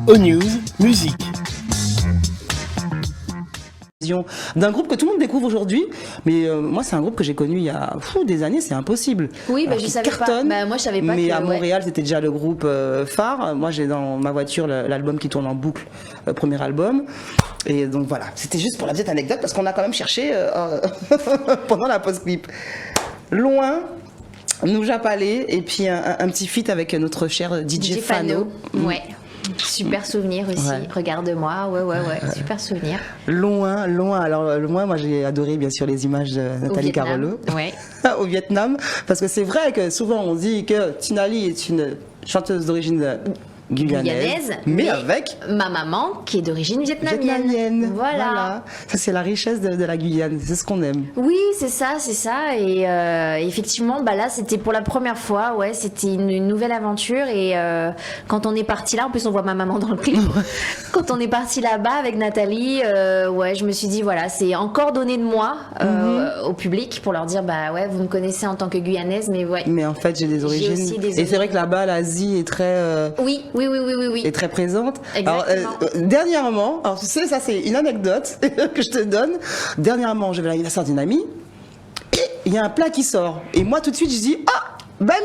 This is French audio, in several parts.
O-News, musique. D'un groupe que tout le monde découvre aujourd'hui, mais moi c'est un groupe que j'ai connu il y a des années, c'est impossible. Oui, je savais cartonne, pas. Moi je savais pas. Mais que, à Montréal c'était déjà le groupe phare. Moi j'ai dans ma voiture l'album qui tourne en boucle, premier album. Et donc voilà, c'était juste pour la petite anecdote parce qu'on a quand même cherché pendant la pause clip. Loin. Nouja Palais et puis un petit feat avec notre cher DJ Fano. Ouais. Super souvenir aussi, ouais. Regarde-moi, ouais, super souvenir. Loin. Alors loin, moi j'ai adoré bien sûr les images de Nathalie Carolo ouais. au Vietnam, parce que c'est vrai que souvent on dit que Tinali est une chanteuse d'origine guyanaise, mais avec ma maman qui est d'origine vietnamienne. Voilà. Ça c'est la richesse de la Guyane, c'est ce qu'on aime. Oui, c'est ça. Et effectivement, là c'était pour la première fois, ouais, c'était une nouvelle aventure. Et quand on est parti là, en plus on voit ma maman dans le clip. Quand on est parti là-bas avec Nathalie, ouais, je me suis dit voilà, c'est encore donné de moi au public pour leur dire ouais, vous me connaissez en tant que guyanaise, mais ouais. Mais en fait j'ai des origines. Et c'est vrai que là-bas l'Asie est très. Oui. Est très présente. Exactement. Alors, dernièrement, alors tu sais, ça c'est une anecdote que je te donne. Dernièrement, j'avais l'anniversaire d'une amie et il y a un plat qui sort. Et moi, tout de suite, je dis Bami.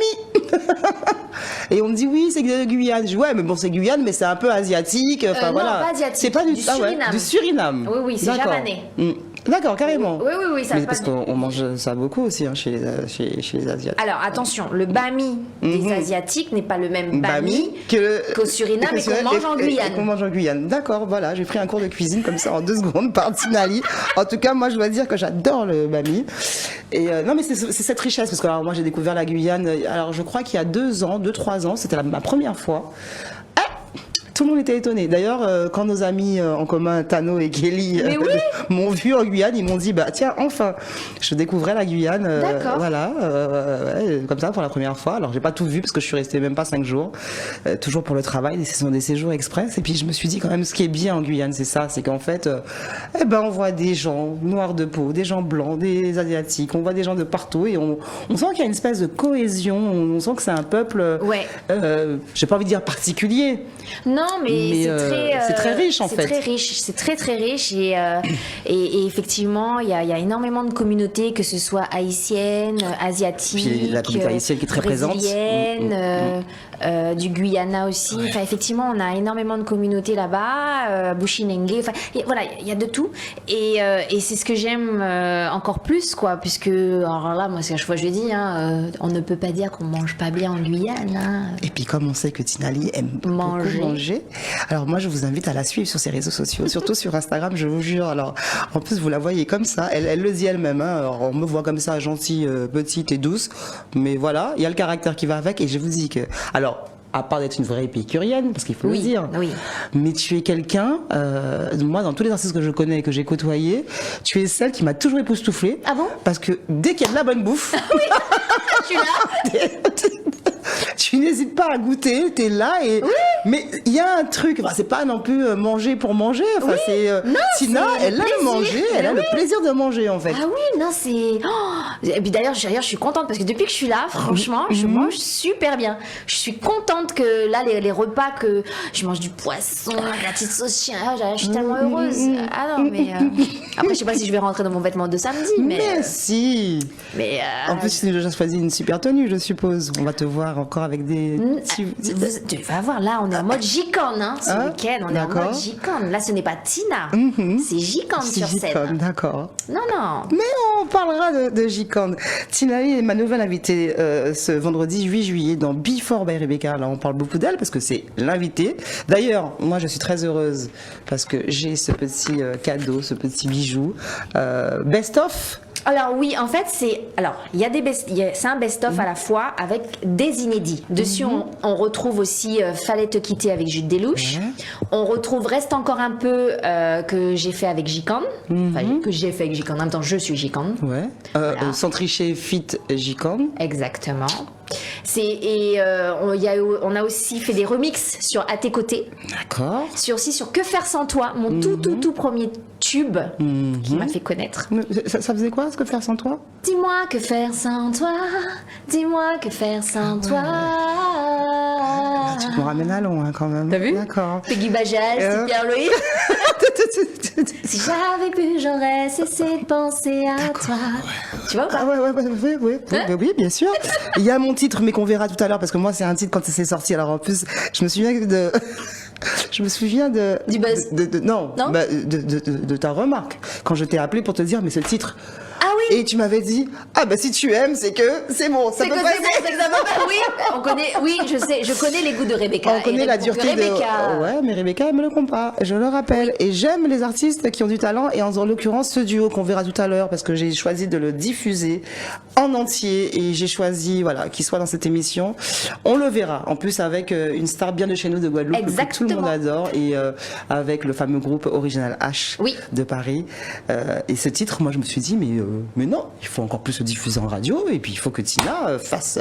Et on me dit oui, c'est de Guyane. Je dis ouais, mais bon, c'est Guyane, mais c'est un peu asiatique. Enfin voilà. Non, pas asiatique. C'est pas du Suriname. Du Suriname. Oui, c'est javanais. D'accord, carrément. Oui, ça. Mais parce qu'on mange ça beaucoup aussi chez les Asiatiques. Alors attention, le bami des Asiatiques n'est pas le même bami qu'au Suriname et qu'on mange en Guyane. Qu'on mange en Guyane. D'accord, voilà, j'ai pris un cours de cuisine comme ça en 2 secondes par Tinali. En tout cas, moi je dois dire que j'adore le bami. Et non, mais c'est cette richesse parce que alors, moi j'ai découvert la Guyane. Alors je crois qu'il y a 2-3 ans, c'était ma première fois. Tout le monde était étonné. D'ailleurs, quand nos amis en commun, Tano et Kelly, m'ont vu en Guyane, ils m'ont dit tiens, enfin, je découvrais la Guyane. Voilà, comme ça pour la première fois. Alors, j'ai pas tout vu parce que je suis restée même pas 5 jours. Toujours pour le travail, ce sont des séjours express. Et puis, je me suis dit quand même, ce qui est bien en Guyane, c'est ça, c'est qu'en fait, on voit des gens noirs de peau, des gens blancs, des Asiatiques, on voit des gens de partout et on sent qu'il y a une espèce de cohésion. On sent que c'est un peuple, j'ai pas envie de dire particulier. Non, mais c'est très riche en fait. C'est très riche et effectivement il y a énormément de communautés, que ce soit haïtienne, asiatique, puis la communauté haïtienne qui est très présente, du Guyana aussi. Enfin effectivement on a énormément de communautés là-bas, Bushinengue. Enfin voilà, il y a de tout et c'est ce que j'aime encore plus quoi, puisque alors là moi c'est chaque fois je dis on ne peut pas dire qu'on mange pas bien en Guyane. Et puis comme on sait que Tinali aime beaucoup manger. Alors moi je vous invite à la suivre sur ses réseaux sociaux, surtout sur Instagram, je vous jure. Alors en plus vous la voyez comme ça, elle le dit elle-même. Alors, on me voit comme ça gentille, petite et douce, mais voilà, il y a le caractère qui va avec. Et je vous dis que alors à part d'être une vraie épicurienne, parce qu'il faut le dire, mais tu es quelqu'un, moi dans tous les artistes que je connais et que j'ai côtoyés, tu es celle qui m'a toujours époustouflée. Ah bon? Parce que dès qu'il y a de la bonne bouffe, je suis là. Tu n'hésites pas à goûter, t'es là et mais il y a un truc, c'est pas non plus manger pour manger, enfin Tina, elle aime manger, elle a le plaisir de manger en fait. Ah oui, non c'est et puis d'ailleurs je suis contente parce que depuis que je suis là, franchement, je mange super bien. Je suis contente que là les repas que je mange du poisson, la petite sauce chien, je suis tellement heureuse. Ah non mais après je sais pas si je vais rentrer dans mon vêtement de samedi mais si. Mais en plus tu as déjà choisi une super tenue, je suppose. On va te voir encore avec des tu vas voir, là on est en mode Gicane ce week-end, on est en mode Gicane. Là ce n'est pas Tina, c'est Gicane sur scène. D'accord. Non. Mais on parlera de Gicane. Tinali est ma nouvelle invitée ce vendredi 8 juillet dans Before by Rebecca. Là on parle beaucoup d'elle parce que c'est l'invitée. D'ailleurs, moi je suis très heureuse parce que j'ai ce petit cadeau, ce petit bijou. Best of. Alors oui, en fait c'est un best-of à la fois avec des inédits. Dessus on retrouve aussi Fallait te quitter avec Jude Delouche. On retrouve Reste encore un peu que j'ai fait avec Gicane. Enfin, que j'ai fait avec Gicane. En même temps je suis Gicane. Sans tricher fit Gicane. Exactement. On a aussi fait des remixes sur À tes côtés, D'accord. sur Que faire sans toi, mon tout premier tube qui m'a fait connaître. Ça faisait quoi, ce que faire sans toi? Dis-moi que faire sans toi, dis-moi que faire sans toi. Là, tu me ramènes à loin quand même. T'as vu? D'accord. Peggy Bajal, Super Loïc. Si j'avais pu, j'aurais cessé de penser à toi. Tu vois ou pas? Ah oui, bien sûr. Il y a mon titre, mais qu'on verra tout à l'heure, parce que moi, c'est un titre quand c'est sorti. Alors en plus, je me souviens Du buzz. Non, Non de ta remarque. Quand je t'ai appelé pour te dire, mais ce titre. Ah oui. Et tu m'avais dit, ah bah si tu aimes, c'est que c'est bon, ça C'est peut que passer. c'est bon, c'est que ça va pas. Oui, je connais les goûts de Rebecca. On connaît la dureté Rebecca. Ouais, mais Rebecca, elle me le compte pas. Je le rappelle. Et j'aime les artistes qui ont du talent. Et en l'occurrence, ce duo qu'on verra tout à l'heure, parce que j'ai choisi de le diffuser en entier. Et j'ai choisi, voilà, qu'il soit dans cette émission. On le verra. En plus, avec une star bien de chez nous de Guadeloupe. Que tout le monde adore. Et avec le fameux groupe Original H de Paris. Et ce titre, moi, je me suis dit, mais non, il faut encore plus le diffuser en radio. Et puis, il faut que Tina fasse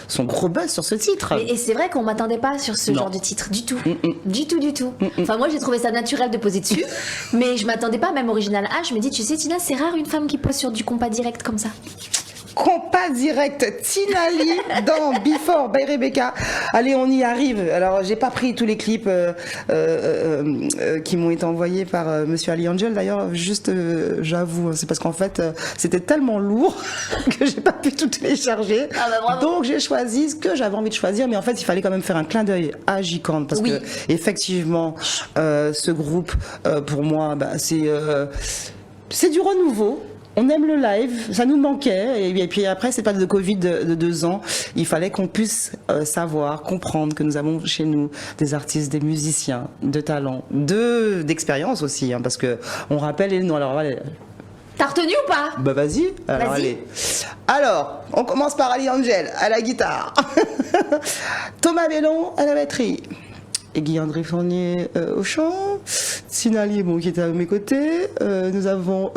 son gros buzz sur ce titre. Et c'est vrai qu'on m'attendait pas sur ce genre de titre, du tout. Du tout. Enfin, moi, j'ai trouvé ça naturel de poser dessus, mais je m'attendais pas, même Original H. Je me dis, tu sais, Tina, c'est rare une femme qui pose sur du compas direct comme ça. Compas direct, Tina Lee dans Before by Rebecca. Allez, on y arrive. Alors, j'ai pas pris tous les clips qui m'ont été envoyés par Monsieur Ali Angel. D'ailleurs, juste, j'avoue, c'est parce qu'en fait, c'était tellement lourd que j'ai pas pu tout télécharger. Ah bah bravo. Donc, j'ai choisi ce que j'avais envie de choisir, mais en fait, il fallait quand même faire un clin d'œil à J-Corn parce que effectivement, ce groupe, pour moi, c'est du renouveau. On aime le live, ça nous manquait, et puis après cette période de Covid de 2 ans, il fallait qu'on puisse savoir, comprendre que nous avons chez nous des artistes, des musiciens, de talent, d'expérience aussi, hein, parce que on rappelle les noms. Alors allez. T'as retenu ou pas? Bah vas-y. Alors allez. Alors, on commence par Ali Angel à la guitare, Thomas Bellon à la batterie. Et Guy-André Fournier au chant, Tina Lee, qui était à mes côtés. Nous avons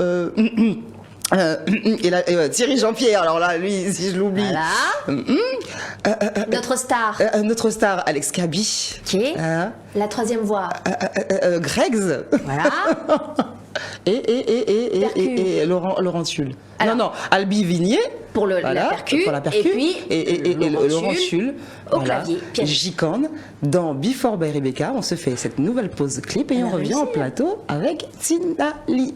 Thierry Jean-Pierre, alors là, lui, si je l'oublie. Voilà. Notre star, Alex Kaby. Ok. La troisième voix. Greggs. Voilà. et Laurent Tulle. Non, Albi Vignier. Pour la percu. Et puis, Laurent Tulle. Au clavier. J-Corn. Dans Before by Rebecca, on se fait cette nouvelle pause clip et on revient en plateau avec Tina Lee.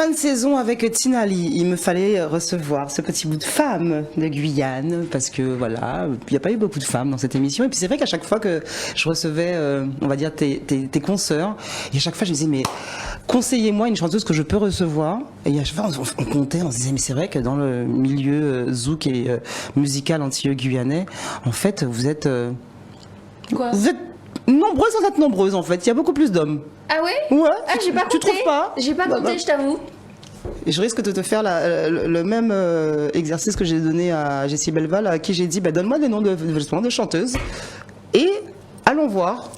fin de saison avec Tinali. Il me fallait recevoir ce petit bout de femme de Guyane parce que voilà, il n'y a pas eu beaucoup de femmes dans cette émission. Et puis c'est vrai qu'à chaque fois que je recevais, on va dire, tes consoeurs, et à chaque fois je me disais, mais conseillez-moi une chanteuse que je peux recevoir. Et à chaque fois on comptait, on se disait, mais c'est vrai que dans le milieu zouk et musical antilleux guyanais, en fait, vous êtes nombreuses sans être nombreuses en fait. Il y a beaucoup plus d'hommes. Ah ouais? Ouais. Ah, j'ai pas Tu compté. trouves pas? J'ai pas compté, je t'avoue. Et je risque de te faire le même exercice que j'ai donné à Jessie Belval, à qui j'ai dit donne-moi des noms de chanteuses et allons voir.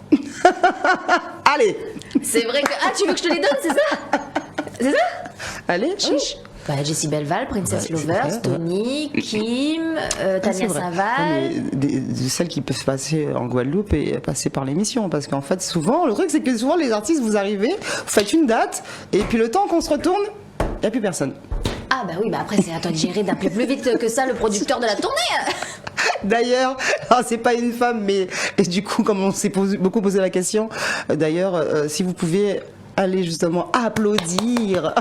Allez. C'est vrai que. Ah, tu veux que je te les donne, c'est ça? C'est ça? Allez, chiche. Bah, Jessie Belval, Princess Ouais, c'est Lovers, vrai, Tony, Kim, C'est Tania vrai. Saval. De celles qui peuvent passer en Guadeloupe et passer par l'émission. Parce qu'en fait, souvent, le truc, c'est que souvent, les artistes, vous arrivez, vous faites une date, et puis le temps qu'on se retourne, il n'y a plus personne. Ah, bah oui, bah après, c'est à toi de gérer d'appeler plus vite que ça le producteur de la tournée. D'ailleurs, c'est pas une femme, mais et du coup, comme on s'est beaucoup posé la question, d'ailleurs, si vous pouvez aller justement applaudir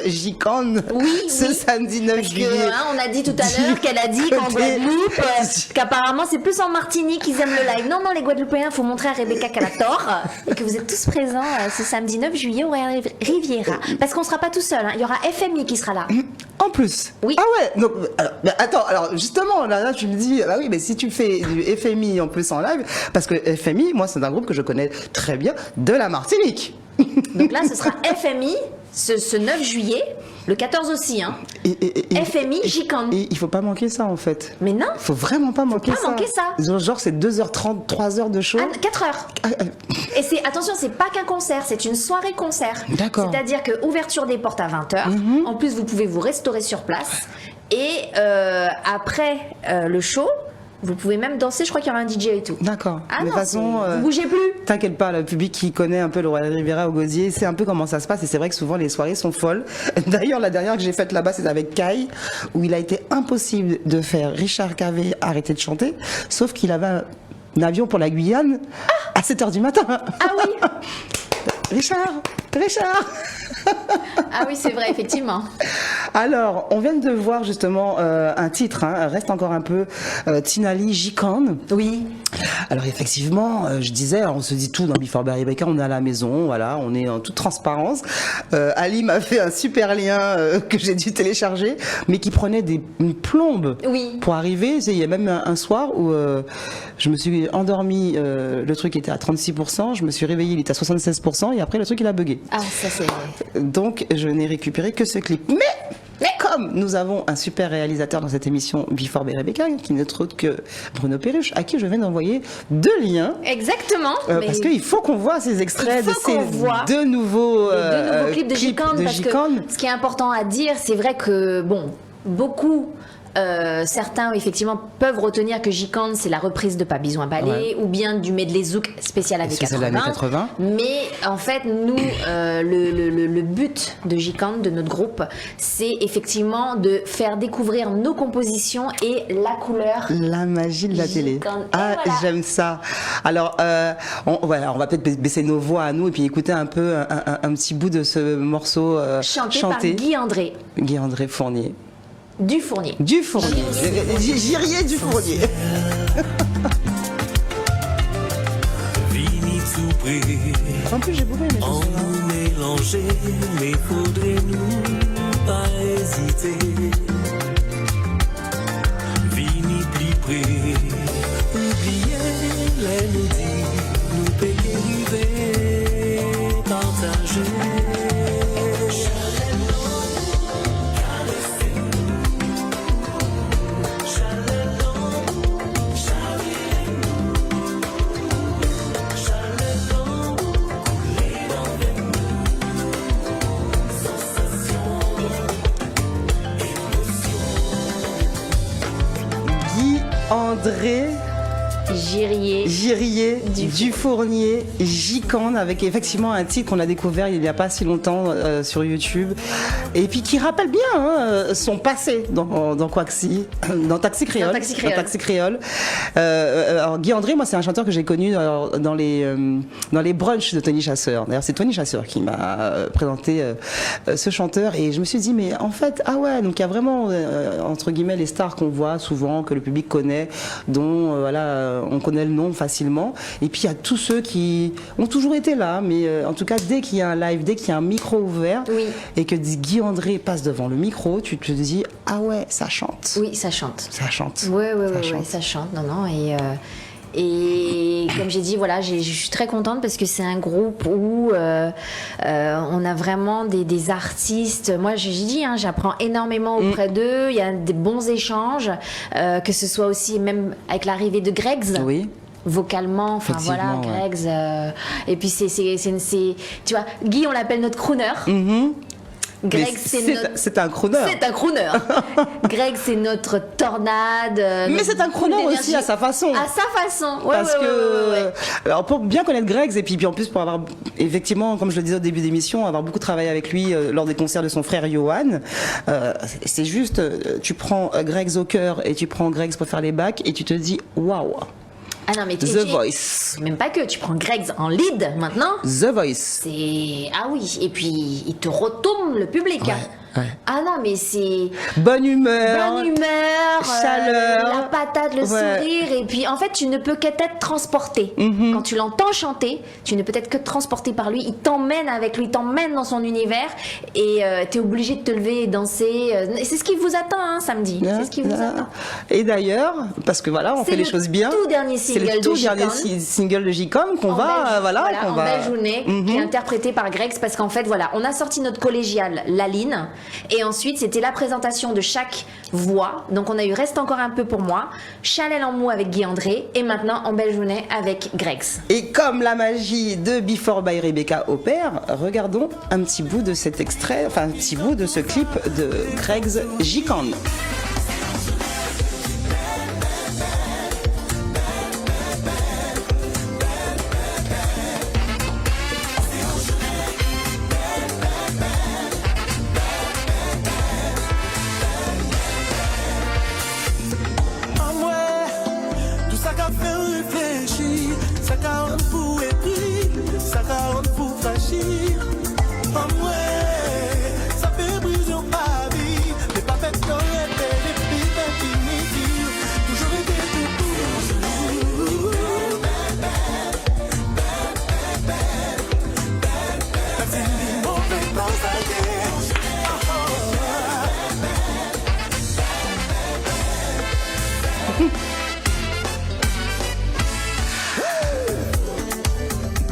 J-Con ce samedi 9 Parce que, juillet. on a dit tout à l'heure qu'elle a dit qu'en Guadeloupe, qu'apparemment c'est plus en Martinique qu'ils aiment le live. Non, non, les Guadeloupéens, faut montrer à Rebecca qu'elle a tort et que vous êtes tous présents ce samedi 9 juillet au Royal Riviera. Parce qu'on sera pas tout seul, hein. Il y aura FMI qui sera là. En plus. Oui. Ah ouais. Donc, alors, mais attends, alors justement, là, tu me dis, bah oui, mais si tu fais du FMI en plus en live, parce que FMI, moi, c'est un groupe que je connais très bien de la Martinique. Donc là, ce sera FMI ce 9 juillet, le 14 aussi, hein. FMI J-Con. Et il faut pas manquer ça, en fait. Mais non. Faut vraiment pas manquer ça. manquer ça. Genre, c'est 2h30, 3h de show. 4 heures. Et c'est, attention, c'est pas qu'un concert, c'est une soirée concert. D'accord. C'est-à-dire que ouverture des portes à 20h. En plus, vous pouvez vous restaurer sur place. Et après le show, vous pouvez même danser. Je crois qu'il y aura un DJ et tout. D'accord. Ah de non, toute façon, vous bougez plus. T'inquiète pas, le public qui connaît un peu le Royal Riviera au Gosier, c'est un peu comment ça se passe. Et c'est vrai que souvent les soirées sont folles. D'ailleurs, la dernière que j'ai faite là-bas, c'est avec Kai, où il a été impossible de faire Richard Cavé arrêter de chanter, sauf qu'il avait un avion pour la Guyane à 7h du matin. Ah oui. Richard. Ah oui, c'est vrai, effectivement. Alors, on vient de voir justement un titre, hein, reste encore un peu, Tinali J-Con. Oui. Alors effectivement, je disais, on se dit tout dans Before Barry Baker, on est à la maison, voilà, on est en toute transparence. Ali m'a fait un super lien que j'ai dû télécharger, mais qui prenait une plombe Oui. pour arriver. Il y a même un soir où je me suis endormie, le truc était à 36%, je me suis réveillée, il était à 76%, et après le truc il a bugué. Ah, ça c'est. Donc je n'ai récupéré que ce clip. Mais comme nous avons un super réalisateur dans cette émission Before Barry Baker, qui n'est autre que Bruno Perruche, à qui je viens d'envoyer 2 liens. Exactement. Parce qu'il faut qu'on voit ces extraits de ces deux nouveaux clips de J-Con. Parce que ce qui est important à dire, c'est vrai que, bon, beaucoup. Certains effectivement peuvent retenir que J-Con c'est la reprise de Pas Bisou un ballet ou bien du medley zouk spécial années 80. Mais en fait nous le but de J-Con, de notre groupe, c'est effectivement de faire découvrir nos compositions et la couleur, la magie de la télé. Ah, voilà. J'aime ça. Alors on va peut-être baisser nos voix à nous et puis écouter un peu un petit bout de ce morceau chanté par Guy-André Fournier. Du Fournier. J'irai du Fournier. En plus, j'ai beaucoup aimé ça. On mélanger, mais faudrait-nous pas hésiter. Vini plus près, oubliez les nous dire, nous périr, partager. André Girier du Fournier, J-Con, avec effectivement un titre qu'on a découvert il n'y a pas si longtemps sur YouTube. Et puis qui rappelle bien son passé dans Quaxi, dans Taxi Créole. Dans Taxi Créole. Alors Guy André, moi c'est un chanteur que j'ai connu dans les brunchs de Tony Chasseur. D'ailleurs c'est Tony Chasseur qui m'a présenté ce chanteur et je me suis dit mais en fait ah ouais, donc il y a vraiment entre guillemets les stars qu'on voit souvent, que le public connaît, dont on connaît le nom facilement, et puis il y a tous ceux qui ont toujours été là, mais en tout cas dès qu'il y a un live, dès qu'il y a un micro ouvert, Oui. et que Guy André passe devant le micro, tu te dis ah ouais, ça chante. Oui, ça chante. Ça chante. Oui, chante. ça chante. Non, et comme j'ai dit, voilà, je suis très contente parce que c'est un groupe où on a vraiment des artistes. Moi, j'ai dit, j'apprends énormément auprès d'eux. Il y a des bons échanges, que ce soit aussi même avec l'arrivée de Greggs. Oui. Vocalement, enfin voilà, Effectivement, Greggs. Et puis tu vois, Guy, on l'appelle notre crooner. Greg, c'est un crooner. C'est un crooner. Greg, c'est notre tornade. Mais c'est un crooner aussi à sa façon. À sa façon, ouais. Parce que, alors pour bien connaître Greg, et puis en plus pour avoir, effectivement, comme je le disais au début d'émission, avoir beaucoup travaillé avec lui lors des concerts de son frère Johan, c'est juste, tu prends Greg au cœur et tu prends Greg pour faire les bacs et tu te dis waouh. Ah non, mais The Voice. Même pas que, tu prends Greg en lead maintenant. The Voice. C'est. Ah oui, et puis il te retombe le public. Ouais. Ah non, mais c'est. Bonne humeur. Chaleur. La patate, le sourire. Et puis en fait, tu ne peux qu'être transporté. Quand tu l'entends chanter, tu ne peux être que transporté par lui. Il t'emmène avec lui, il t'emmène dans son univers. Et tu es obligé de te lever et danser. Et c'est ce qui vous attend samedi. C'est ce qui vous attend. Et d'ailleurs, parce que voilà, on fait les choses bien. C'est le tout dernier single de J-Con qu'on va. En belle journée, qui est interprété par Greg. Parce qu'en fait, voilà, on a sorti notre collégiale, Laline. Et ensuite, c'était la présentation de chaque voix. Donc, on a eu Reste encore un peu pour moi, Chalel en mou avec Guy André, et maintenant En belle journée avec Greggs. Et comme la magie de Before by Rebecca opère, regardons un petit bout de cet extrait, enfin un petit bout de ce clip de Greggs J-Con.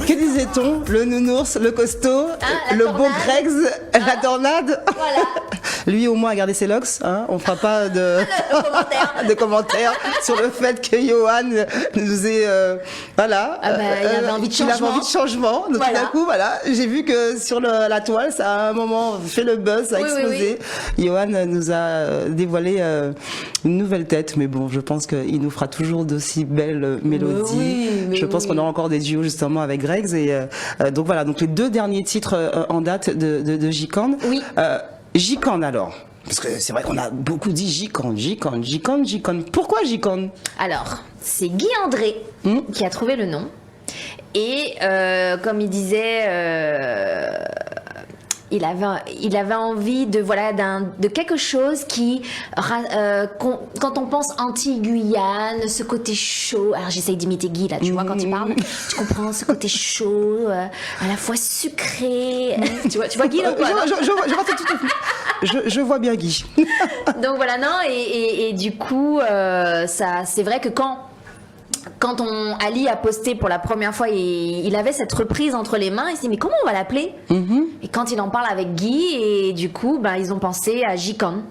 Que disait-on? Le nounours, le costaud, le beau Greggs, la tornade. Voilà. Lui au moins a gardé ses locks, on fera pas de commentaires sur le fait que Johan nous ait il avait envie de changement. Il avait envie de changement. Donc tout d'un coup, j'ai vu que sur la toile, ça a un moment fait le buzz, ça a explosé. Oui. Johan nous a dévoilé une nouvelle tête, mais bon, je pense qu'il nous fera toujours d'aussi belles mélodies. Je pense qu'on aura encore des duos justement avec Greggs et donc voilà, donc les deux derniers titres en date de J-Con. Oui. J-Con alors, parce que c'est vrai qu'on a beaucoup dit J-Con. Pourquoi J-Con? Alors, c'est Guy André qui a trouvé le nom. Et comme il disait, il avait envie de quelque chose qui, quand on pense anti-Guyane, ce côté chaud. Alors j'essaye d'imiter Guy là, tu vois quand il parle, tu comprends ce côté chaud, à la fois sucré. tu vois Guy là ou pas? Je vois bien Guy. Donc voilà, non, et du coup, ça, c'est vrai que quand Ali a posté pour la première fois, il avait cette reprise entre les mains, il s'est dit mais comment on va l'appeler? Et quand il en parle avec Guy, et du coup ils ont pensé à J-Con.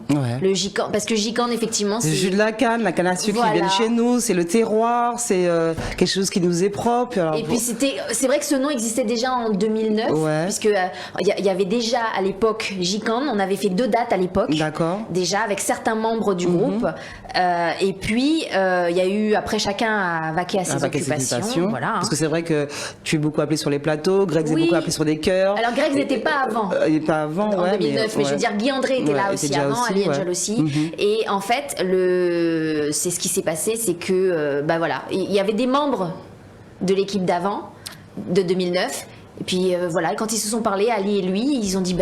Le J-Con, parce que J-Con effectivement c'est le jus de la canne à sucre qui vient de chez nous, c'est le terroir, c'est quelque chose qui nous est propre. Alors, et puis c'est vrai que ce nom existait déjà en 2009, puisque il y avait déjà à l'époque J-Con, on avait fait 2 dates à l'époque. D'accord. Déjà avec certains membres du groupe, et puis il y a eu après chacun à vaquer à ses occupations. Voilà, hein. Parce que c'est vrai que tu es beaucoup appelé sur les plateaux, Greg est beaucoup appelé sur des chœurs. Alors Greg n'était pas avant. Il n'était pas avant, en 2009, mais je veux dire, Guy André était là aussi avant, Ali Angel aussi. Et en fait, c'est ce qui s'est passé, c'est que, voilà, il y avait des membres de l'équipe d'avant, de 2009. Et puis voilà, quand ils se sont parlé, Ali et lui, ils ont dit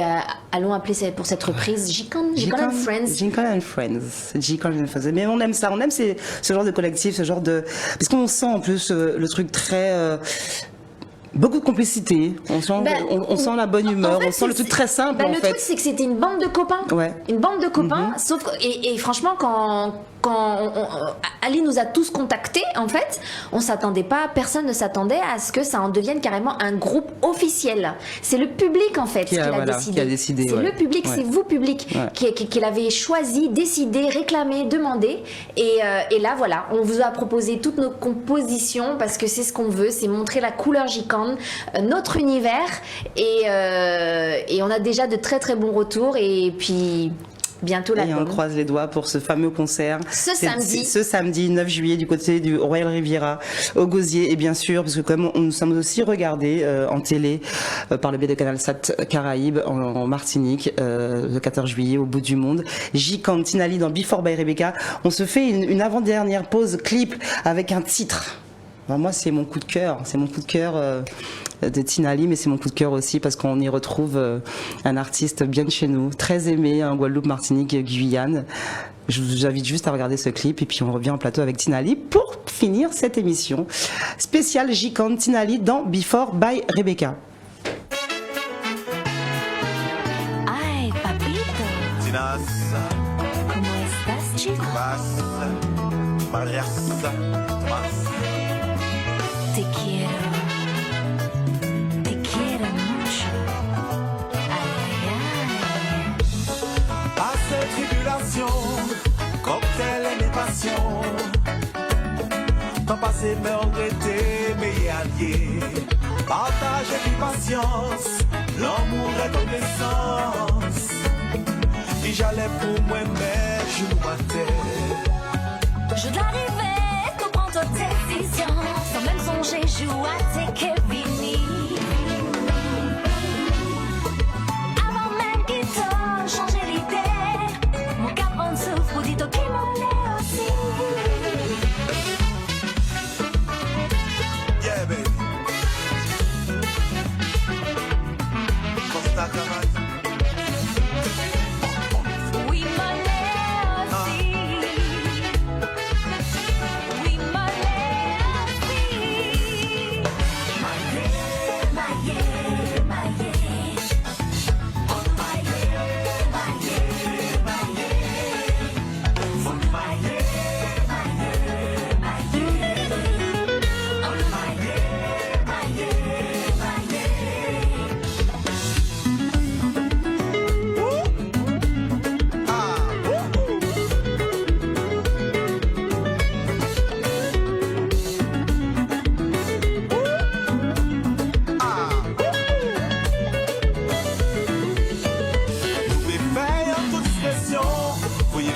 allons appeler pour cette reprise G-Con and Friends. G-Con and Friends. G-Con and Friends. Mais on aime ça, on aime ce genre de collectif, ce genre de. Parce qu'on sent en plus le truc très. Beaucoup de complicité, on sent la bonne humeur, en fait, on sent le truc très simple. Le truc, c'est que c'était une bande de copains. Ouais. Une bande de copains, sauf que, et franchement, quand Ali nous a tous contactés, en fait, on s'attendait pas, personne ne s'attendait à ce que ça en devienne carrément un groupe officiel. C'est le public, en fait, qui a décidé. C'est le public, c'est vous, public, qui l'avez choisi, décidé, réclamé, demandé. Et là, voilà, on vous a proposé toutes nos compositions parce que c'est ce qu'on veut, c'est montrer la couleur G-Con, notre univers. Et on a déjà de très très bons retours. Et puis. Bientôt et on croise les doigts pour ce fameux concert. Ce samedi 9 juillet du côté du Royal Riviera au Gosier. Et bien sûr, parce que comme nous sommes aussi regardés en télé par le biais de CanalSat Caraïbes en Martinique le 14 juillet au bout du monde. G-Con, Tinali dans Before by Rebecca. On se fait une avant-dernière pause clip avec un titre. Ben, moi, c'est mon coup de cœur. C'est mon coup de cœur de Tinali, mais c'est mon coup de cœur aussi parce qu'on y retrouve un artiste bien de chez nous, très aimé, en Guadeloupe, Martinique, Guyane. Je vous invite juste à regarder ce clip et puis on revient en plateau avec Tinali pour finir cette émission spéciale G-Con Tinali dans Before by Rebecca. Ay, papito. Tinas, ¿Cómo estás, chico? Vas, Marias, Tomas. Te quiero mucho. Ay, ay, ay. Passé tribulation, cocktail et mes passions. Temps passé me regretter, mes alliés. Partage et puis patience, l'amour et connaissance. Et j'allais pour moi, mais je m'attends. Je dois arriver, tu prends ta décision. Sans même songer, joue à tes Kevini. Avant même qu'il t'en change l'idée, mon cœur en souffre, dis toi qui m'en est aussi. Yeah, baby. Costa Cavaz. Oui, m'en est aussi. Oui, m'en est aussi.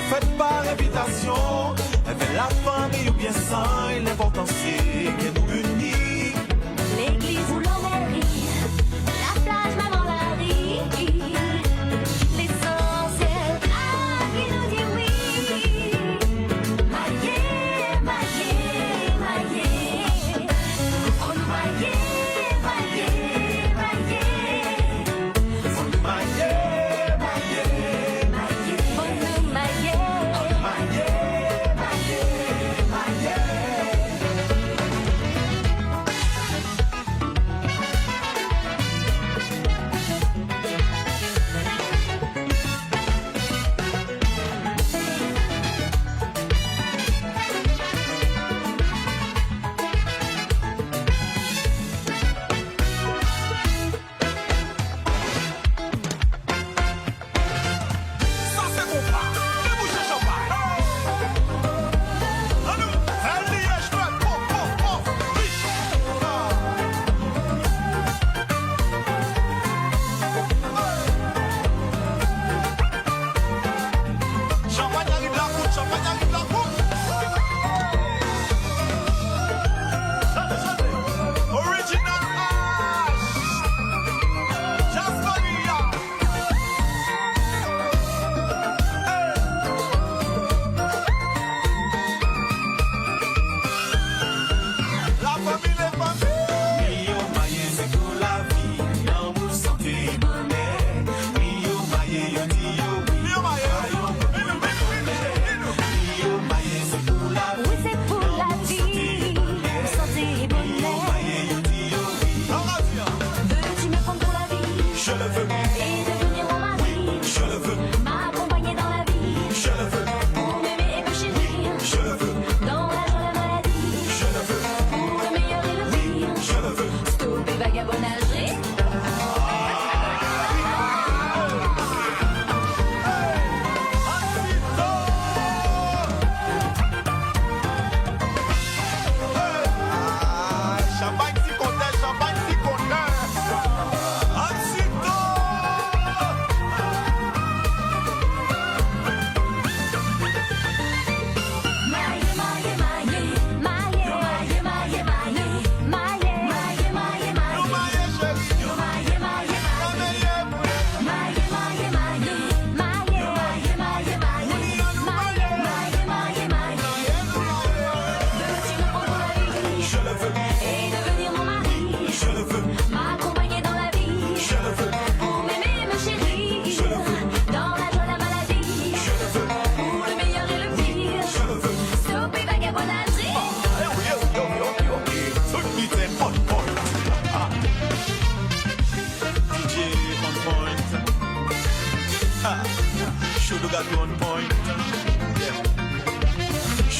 Faites par invitation, avec la famille ou bien sans, et l'important c'est qu'elle nous unit. L'église ou l'hôtellerie, la plage, maman, la riz. L'essentiel, qui nous dit oui. Maillé, maillé, maillé. Oh, nous maillé, maillé, maillé. Faut nous mailler, mailler, Oh, nous maillé. mailler,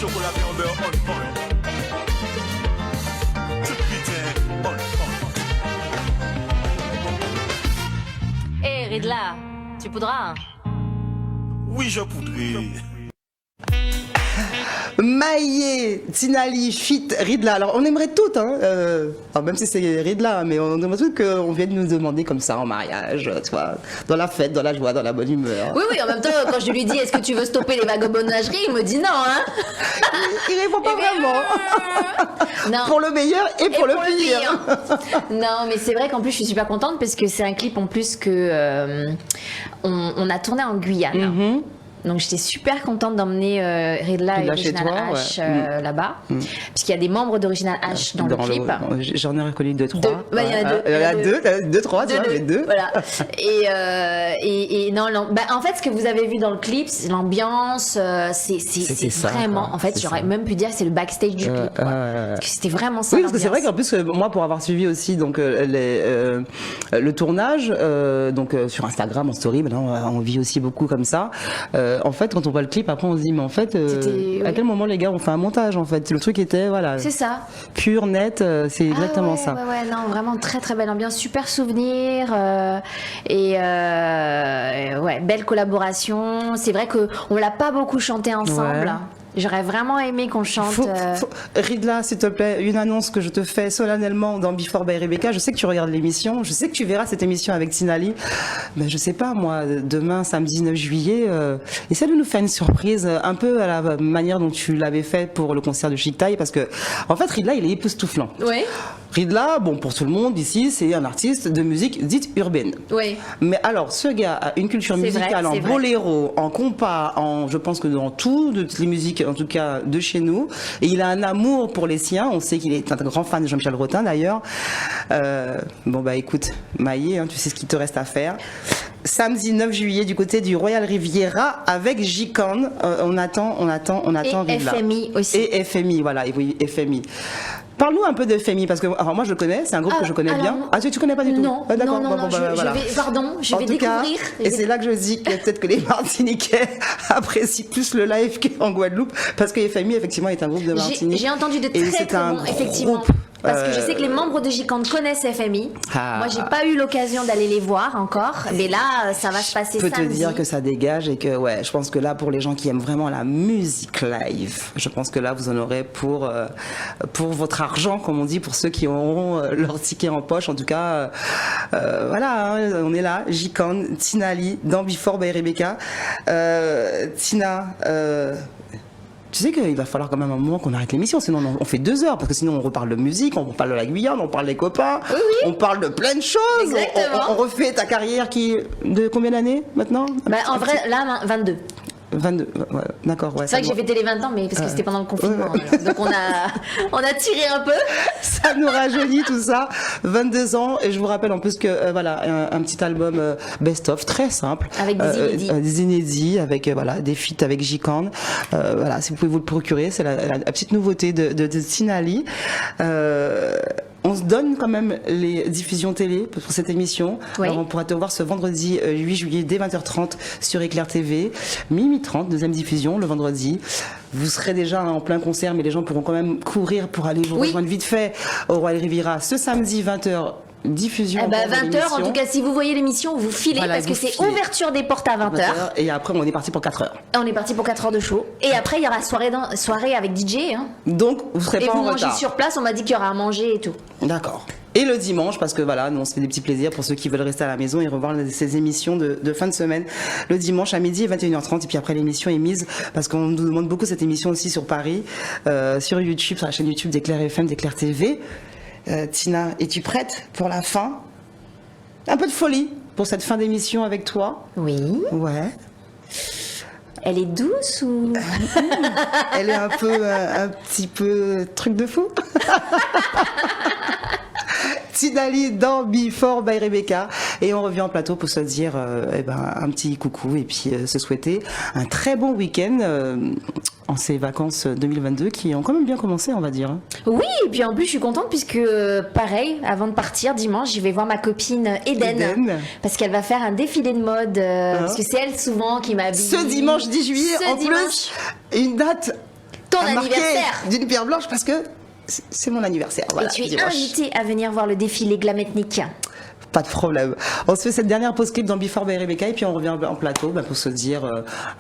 chocolat et en beurre on point. Tout putain on point. Hé, Ridla, tu poudras, hein? Oui, je poudrais. Maillé, Tinali, Fit, Ridla. Alors on aimerait toutes, hein, alors même si c'est Ridla, mais on aimerait toutes qu'on vienne nous demander comme ça en mariage, tu vois, dans la fête, dans la joie, dans la bonne humeur. Oui, en même temps, quand je lui dis est-ce que tu veux stopper les vagabondageries, il me dit non, hein? Il répond pas vraiment. Non. Pour le meilleur et pour le pire. Non, mais c'est vrai qu'en plus, je suis super contente parce que c'est un clip en plus que on a tourné en Guyane. Donc j'étais super contente d'emmener Ridla et Là, chez Original toi, H ouais. Là-bas, puisqu'il y a des membres d'Original H dans le clip. J'en ai reconnu 2, 3. Deux. Bah, il y en a deux. Il y en a 2, 3, tu vois, mais 2. Voilà. Et non, bah, en fait, ce que vous avez vu dans le clip, c'est l'ambiance, c'est ça, vraiment, quoi. en fait, C'est j'aurais ça. même pu dire c'est le backstage du clip. Quoi. Parce que c'était vraiment ça. Oui, parce que c'est vrai l'ambiance. qu'en plus, moi, pour avoir suivi aussi donc le tournage, donc sur Instagram, en story, maintenant on vit aussi beaucoup comme ça. En fait, quand on voit le clip, après on se dit, mais en fait, à quel moment les gars ont fait un montage en fait? Le truc était, voilà, C'est ça. pur, net, c'est exactement ça. Ouais, non, vraiment très très belle ambiance, super souvenir ouais, belle collaboration. C'est vrai que on l'a pas beaucoup chanté ensemble. Ouais. J'aurais vraiment aimé qu'on chante. Ridla, s'il te plaît, une annonce que je te fais solennellement dans Before by Rebecca. Je sais que tu regardes l'émission, je sais que tu verras cette émission avec Tinali. Mais je sais pas, moi, demain, samedi 9 juillet, essaie de nous faire une surprise un peu à la manière dont tu l'avais fait pour le concert de Chic Taille, parce que, en fait, Ridla, il est époustouflant. Oui. Ridla, bon, pour tout le monde ici, c'est un artiste de musique dite urbaine. Oui. Mais alors, ce gars a une culture C'est musicale vrai, en boléro, en compas, je pense que dans toutes les musiques, en tout cas de chez nous. Et il a un amour pour les siens. On sait qu'il est un grand fan de Jean-Michel Rotin, d'ailleurs. Bon, bah écoute, Maillé, hein, tu sais ce qu'il te reste à faire. Samedi 9 juillet, du côté du Royal Riviera, avec J-Con. On attend Et Ridla. FMI aussi. Et FMI, voilà, et oui, FMI. Parle-nous un peu de FMI, parce que alors moi je le connais, c'est un groupe que je connais alors, bien. Ah, tu connais pas du tout? Non, Ah, d'accord, non, bon, non, bah, je voilà. je En vais tout cas, découvrir. et c'est là que je dis que peut-être que les Martiniquais apprécient plus le live qu'en Guadeloupe, parce que FMI, effectivement, est un groupe de Martinique. J'ai entendu de Et très c'est très un bons, effectivement. groupe, Parce que je sais que les membres de J-Can connaissent FMI. Moi, j'ai pas eu l'occasion d'aller les voir encore. Mais là, ça va se passer Je peux te samedi. dire que ça dégage et que, ouais, je pense que là, pour les gens qui aiment vraiment la musique live, je pense que là, vous en aurez pour votre argent, comme on dit, pour ceux qui auront leur ticket en poche. En tout cas, voilà, hein, on est là, J-Can, Tinali, dans Before by Rebecca. Tina, tu sais qu'il va falloir quand même un moment qu'on arrête l'émission, sinon on fait 2 heures, parce que sinon on reparle de musique, on parle de la Guyane, on parle des copains, on parle de plein de choses. Exactement. On refait ta carrière de combien d'années maintenant? Bah, en vrai, là, 22. 22, ouais, d'accord, ouais. C'est vrai que j'ai fêté les 20 ans, mais parce que c'était pendant le confinement. Alors. Donc on a tiré un peu. Ça nous rajeunit tout ça. 22 ans, et je vous rappelle en plus que voilà, un petit album best-of très simple. Avec des inédits. Des inédits, avec voilà, des feats avec J-Can. Voilà, si vous pouvez vous le procurer, c'est la petite nouveauté de Tinali. On se donne quand même les diffusions télé pour cette émission. Oui. Alors on pourra te voir ce vendredi 8 juillet dès 20h30 sur Éclair TV. Minuit 30, deuxième diffusion le vendredi. Vous serez déjà en plein concert, mais les gens pourront quand même courir pour aller vous rejoindre vite fait au Royal Riviera ce samedi 20h. Diffusion. Eh ben, encore de 20h, en l'émission. tout cas, si vous voyez l'émission, vous filez, Voilà, parce que vous c'est filez. ouverture des portes à 20h. Et après, on est parti pour 4 heures. On est parti pour 4 heures de show. Et après, il y aura soirée avec DJ. Hein. Donc, vous serez Et pas vous en mangez retard. sur place, on m'a dit qu'il y aura à manger et tout. D'accord. Et le dimanche, parce que voilà, nous on se fait des petits plaisirs pour ceux qui veulent rester à la maison et revoir ces émissions de fin de semaine. Le dimanche à midi et 21h30. Et puis après, l'émission est mise, parce qu'on nous demande beaucoup cette émission aussi sur Paris, sur YouTube, sur la chaîne YouTube d'Éclair FM, d'Éclair TV. Tina, es-tu prête pour la fin? Un peu de folie pour cette fin d'émission avec toi. Oui. Ouais. Elle est douce ou... Elle est un petit peu truc de fou. Tinali dans Before by Rebecca, et on revient en plateau pour se dire un petit coucou et puis se souhaiter un très bon week-end en ces vacances 2022 qui ont quand même bien commencé, on va dire. Oui, et puis en plus je suis contente puisque pareil, avant de partir dimanche, je vais voir ma copine Eden. Parce qu'elle va faire un défilé de mode, parce que c'est elle souvent qui m'habille. Ce dimanche 10 juillet, Ce en dimanche. plus, une date Ton marqué anniversaire. d'une pierre blanche parce que c'est mon anniversaire. Voilà, Et tu es dimanche. invité à venir voir le défilé Glametnik. Pas de problème. On se fait cette dernière pause clip dans Before by Rebecca et puis on revient en plateau pour se dire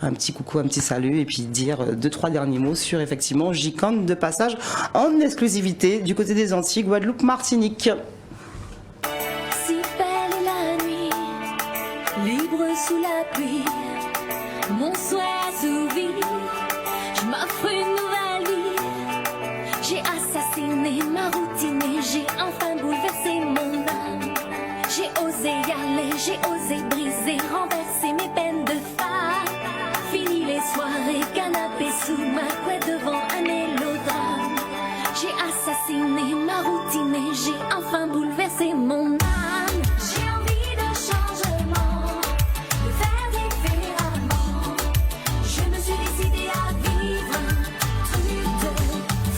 un petit coucou, un petit salut et puis dire 2-3 derniers mots sur effectivement J-Can de passage en exclusivité du côté des Antilles, Guadeloupe, Martinique. Si belle est la nuit, libre sous la pluie, mon souhait assouvi, je m'offre une nouvelle vie. J'ai assassiné ma routine et j'ai enfin bouleversé mon âme. J'ai osé y aller, j'ai osé briser, renverser mes peines de femme. Fini les soirées, canapé sous ma couette devant un mélodrame. J'ai assassiné ma routine et j'ai enfin bouleversé mon âme. J'ai envie de changement, de faire différemment. Je me suis décidée à vivre un truc de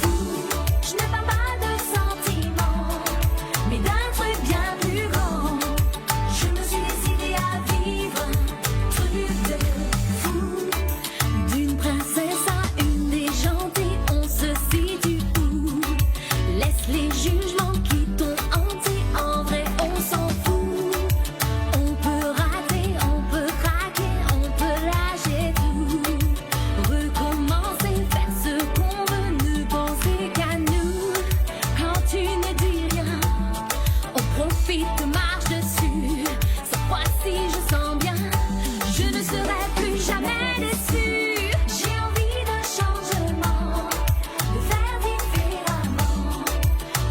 fou. Je ne parle pas de sentiments, mais d'un truc bien plus grand. Je me suis décidée à vivre un truc de fou. D'une princesse à une déjantée, on se situe où? Laisse les jugements qui t'ont hanté, en vrai on s'en fout. On peut rater, on peut craquer, on peut lâcher tout. Recommencer, faire ce qu'on veut, ne penser qu'à nous. Quand tu ne dis rien, on profite, marche dessus. Cette fois-ci je sens bien, je ne serai plus jamais déçue. J'ai envie de changement, de faire différemment.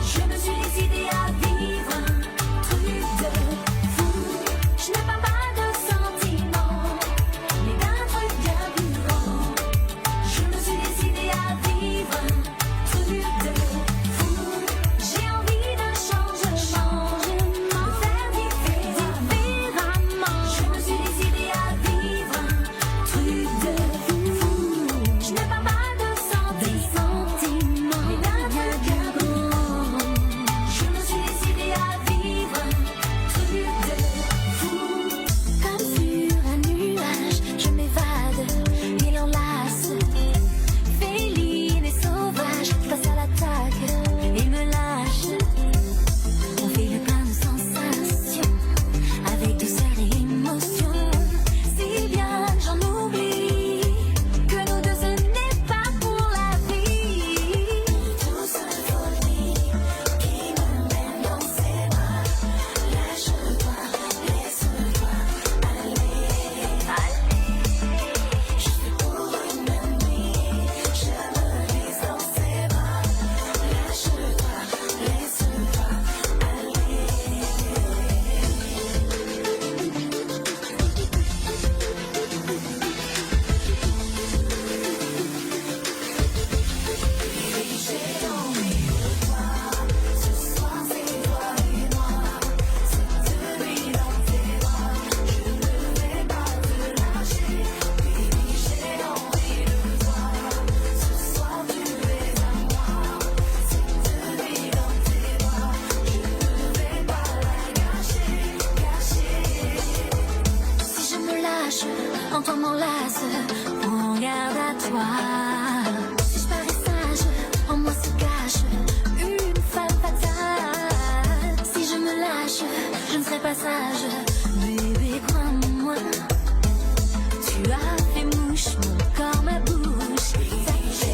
Je me suis décidée à vivre un truc de fou. Je ne parle pas de sentiments, mais d'un truc bien plus grand. Je me suis décidée à vivre un truc de fou. J'ai envie de changement, de faire différemment. Je me suis décidée à vivre un truc de fou. Je ne parle pas de sentiments, mais d'un truc bien grand. Je me suis décidée à vivre un truc de fou. Comme sur un nuage, je m'évade et l'enlace. Féline et sauvage, passe à l'attaque et me lâche. On fait le plein de sensations, avec douceur et émotion. Si bien que j'en oublie que nous deux ce n'est pas pour la vie. Douce folie qui me mène dans ses bras. Lâche-toi, laisse-toi aller. Je suis pour une nuit, je me glisse dans ses bras. Lâche-toi, laisse-toi Si je me lâche, entends m'enlace, prends garde à toi. Si je parais sage, en moi se cache une femme fatale. Si je me lâche, je ne serai pas sage, bébé crois-moi. Tu as fait mouche, mon corps, ma bouche. Ça y est.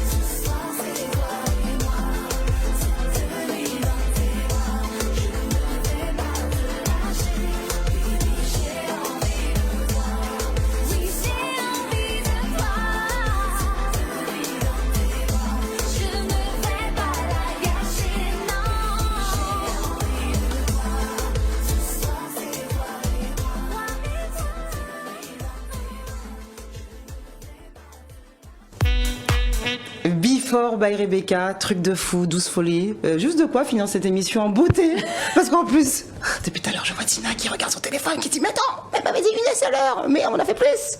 Ce soir c'est toi et moi. Cette nuit dans tes bras, je ne vais pas te lâcher. Baby, j'ai envie de toi. Oui, j'ai envie de toi. Cette nuit dans tes bras, je ne vais pas la gâcher, non. J'ai envie de toi. Ce soir c'est toi et moi. Before by Rebecca, truc de fou, douce folie. Juste de quoi finir cette émission en beauté. Parce qu'en plus, depuis tout à l'heure, je vois Tina qui regarde son téléphone, qui dit mais attends, elle m'avait dit une seule heure, mais on a fait plus.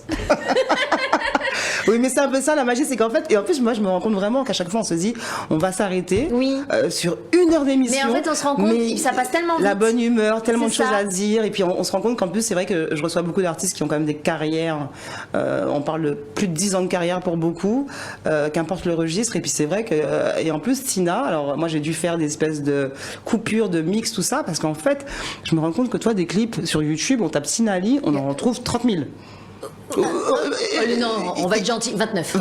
Oui, mais c'est un peu ça la magie, c'est qu'en fait, et en plus, moi je me rends compte vraiment qu'à chaque fois on se dit, on va s'arrêter Oui. sur 1 heure d'émission. Mais en fait, on se rend compte, mais ça passe tellement vite. La bonne humeur, tellement de C'est choses ça. à dire, et puis on se rend compte qu'en plus, c'est vrai que je reçois beaucoup d'artistes qui ont quand même des carrières, on parle de plus de 10 ans de carrière pour beaucoup, qu'importe le registre, et puis c'est vrai que, et en plus, Tina, alors moi j'ai dû faire des espèces de coupures, de mix, tout ça, parce qu'en fait, je me rends compte que toi, des clips sur YouTube, on tape Tina Lee, on en retrouve 30 000. Non, on va être gentil, 29.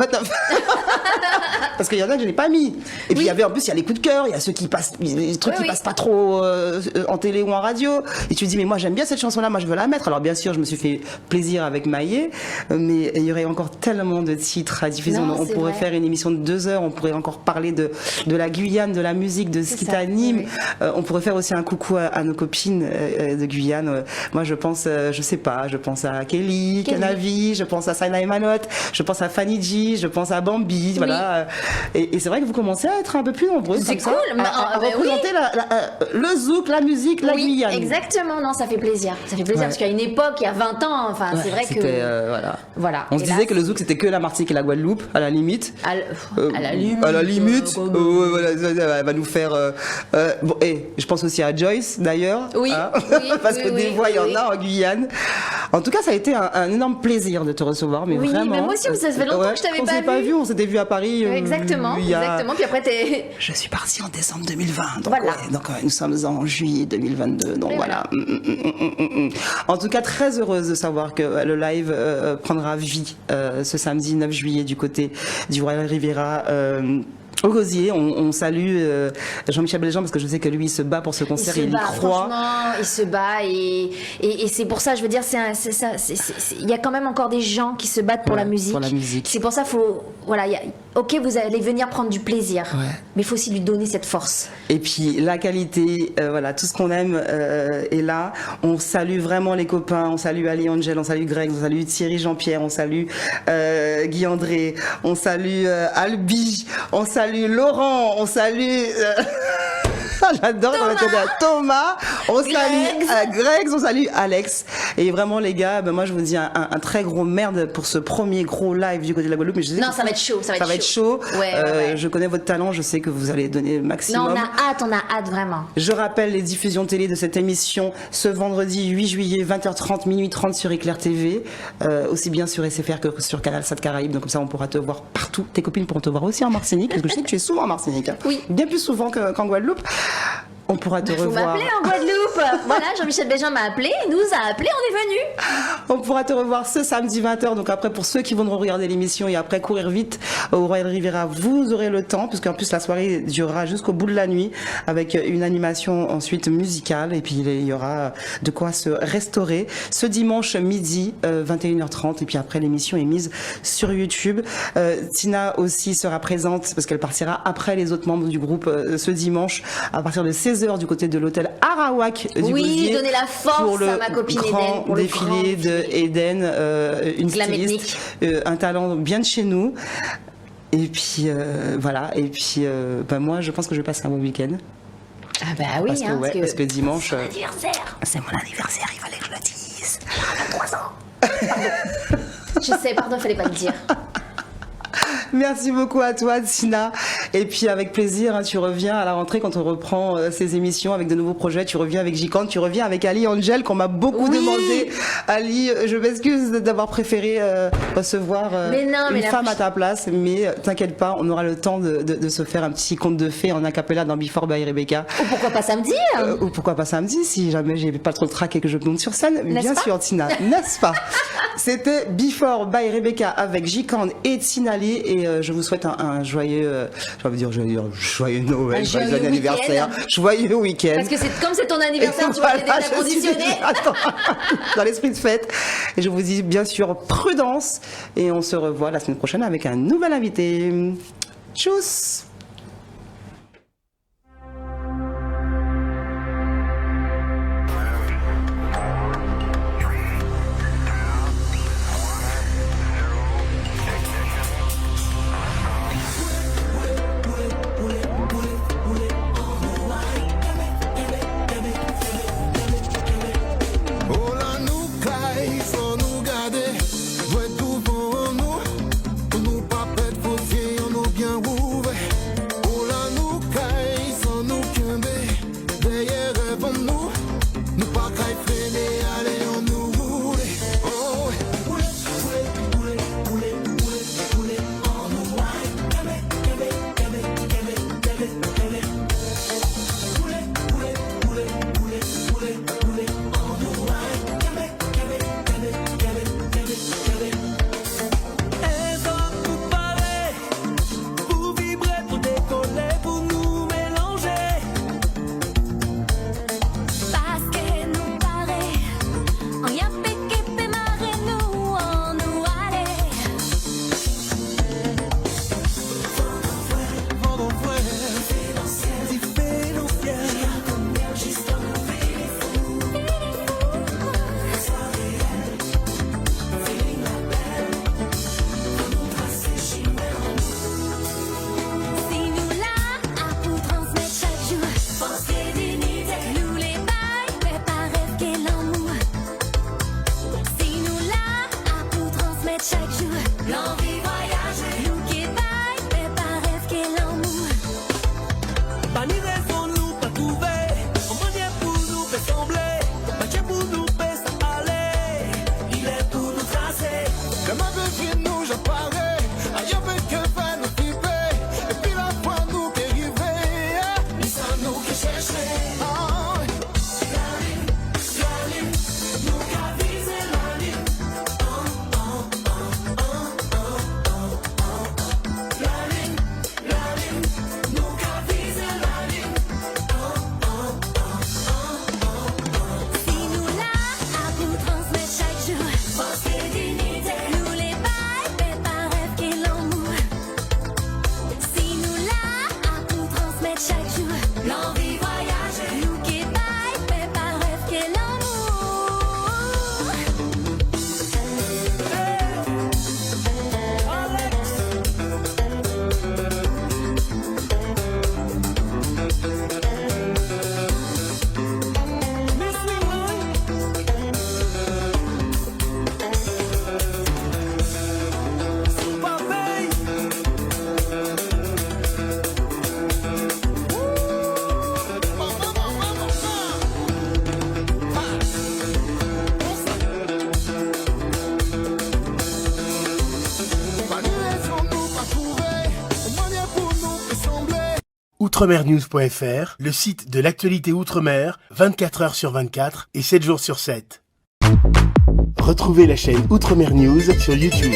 Parce qu'il y en a que je n'ai pas mis. Et puis il y avait en plus, il y a les coups de cœur, il y a ceux qui passent, les trucs qui passent pas trop en télé ou en radio. Et tu te dis, mais moi j'aime bien cette chanson-là, moi je veux la mettre. Alors bien sûr, je me suis fait plaisir avec Maillé, mais il y aurait encore tellement de titres à diffuser. Non, On c'est pourrait vrai. faire une émission de 2 heures, on pourrait encore parler de la Guyane, de la musique, de ce C'est qui ça, t'anime. oui. On pourrait faire aussi un coucou à nos copines de Guyane. Moi je pense, je sais pas, je pense à Kelly, Canavi, je pense à Saina Emanote, je pense à Fanny G, je pense à Bambi, voilà. Et c'est vrai que vous commencez à être un peu plus nombreuses C'est comme ça, cool, mais à oui. représenter le zouk, la musique, la Oui, Guyane. exactement, non, ça fait plaisir. Ça fait plaisir Ouais. parce qu'à une époque, il y a 20 ans, enfin, c'est vrai C'était, que. voilà. Voilà. On se Et disait là, que le zouk c'était que la Martinique et la Guadeloupe, à la limite. À la limite. À la limite, ouais, voilà, elle va nous faire. Bon, et je pense aussi à Joyce d'ailleurs. Oui, oui, parce oui, que des oui, voix, il y en oui. a en Guyane. En tout cas, ça a été un énorme plaisir de te recevoir, mais Oui, vraiment. mais moi aussi, ça fait longtemps que je t'avais on pas s'est pas vu. vu, on s'était vu à Paris. Exactement, il y a- exactement. Puis après, t'es. Je suis partie en décembre 2020, donc, Voilà. donc nous sommes en juillet 2022, donc Et voilà. En tout cas, très heureuse de savoir que le live prendra vie ce samedi 9 juillet du côté du Royal Riviera. Au Gosier, on salue Jean-Michel Beljean parce que je sais que lui il se bat pour ce concert, il y croit. Franchement, il se bat et c'est pour ça, je veux dire, il y a quand même encore des gens qui se battent pour Ouais, la musique. pour la musique. C'est pour ça, voilà, ok, vous allez venir prendre du plaisir, Ouais. mais il faut aussi lui donner cette force. Et puis la qualité, voilà, tout ce qu'on aime est là. On salue vraiment les copains, on salue Ali Angel, on salue Greg, on salue Thierry Jean-Pierre, on salue Guy André, on salue Albi, on salue Laurent, on salue j'adore quand on dit Thomas, on salue Greg, on salue Alex. Et vraiment les gars, ben moi je vous dis un très gros merde pour ce premier gros live du côté de la Guadeloupe. Mais je sais Non, que ça va être chaud, ça va être chaud. Ouais. Je connais votre talent, je sais que vous allez donner le maximum. Non, on a hâte vraiment. Je rappelle les diffusions télé de cette émission ce vendredi 8 juillet 20h30 minuit 30 sur Éclair TV, aussi bien sur SFR que sur Canal Sat Caraïbes, donc comme ça on pourra te voir partout. Tes copines pourront te voir aussi en Martinique parce que je sais que tu es souvent en Martinique. Oui. Bien plus souvent qu'en Guadeloupe. On pourra te Faut revoir. m'appeler en Guadeloupe. Voilà, Jean-Michel Beljean m'a appelé, il nous a appelé, on est venu. On pourra te revoir ce samedi 20h. Donc après, pour ceux qui vont regarder l'émission et après courir vite au Royal Riviera, vous aurez le temps, puisqu'en plus la soirée durera jusqu'au bout de la nuit avec une animation ensuite musicale. Et puis il y aura de quoi se restaurer ce dimanche midi 21h30. Et puis après, l'émission est mise sur YouTube. Tina aussi sera présente parce qu'elle partira après les autres membres du groupe ce dimanche à partir de 16h du côté de l'hôtel Arawak du Oui, Gosier donner la force pour le à ma copine grand Eden, pour le défilé grand de Eden, une Glam styliste, un talent bien de chez nous. Et puis voilà, et puis moi je pense que je vais passer un bon week-end. Ah bah oui, Parce que dimanche, anniversaire. c'est mon anniversaire, il fallait que je le dise. 23 ans. Je sais, pardon, fallait pas le dire. Merci beaucoup à toi, Tina. Et puis avec plaisir, hein, tu reviens à la rentrée quand on reprend ces émissions avec de nouveaux projets. Tu reviens avec J-Can, tu reviens avec Ali Angel qu'on m'a beaucoup Oui. demandé. Ali, je m'excuse d'avoir préféré recevoir Mais non, mais une la femme à ta place, mais t'inquiète pas, on aura le temps de se faire un petit conte de fées en acapella dans Before by Rebecca. Ou pourquoi pas samedi Ou pourquoi pas samedi, si jamais j'ai pas trop le trac et que je monte sur scène. N'est-ce Bien pas sûr, Tina, n'est-ce pas? C'était Before by Rebecca avec J-Can et Tina Lee. Et je vous souhaite un joyeux, joyeux Noël, Un joyeux joyeux anniversaire, joyeux week-end. Parce que comme c'est ton anniversaire, tu vas Voilà, t'aider à je suis conditionner. déjà dans l'esprit de fête. Et je vous dis bien sûr prudence. Et on se revoit la semaine prochaine avec un nouvel invité. Tchuss! Oh la nou kay, faut nous garder. Doit tout pour nous. jour. L'envie voyager. Nous qui baille, mais pas rêve qu'est l'amour. Pas ni raison nous pas trouver. On manière pour nous fait sembler. Mathieu pour nous fait ça aller. Il est pour nous tracer. Comme un peu nous j'apparais. Ailleurs que va nous flipper. Et puis la foi nous dériver. Nous sommes nous qui cherchons. Nous qu'à viser la ligne. Nous qu'à viser la ligne. Si nous là, à vous transmettre chaque jour. Parce que dignité. Nous les baille, mais pas rêve qu'est l'amour. Si nous là, à vous transmettre chaque jour. L'envie voyager. Nous qui baille, mais pas rêve qu'est l'amour. Pas ni raison nous pas trouver. On manière pour nous fait sembler. Outremernews.fr, le site de l'actualité Outre-mer, 24 heures sur 24 et 7 jours sur 7. Retrouvez la chaîne Outremer News sur YouTube.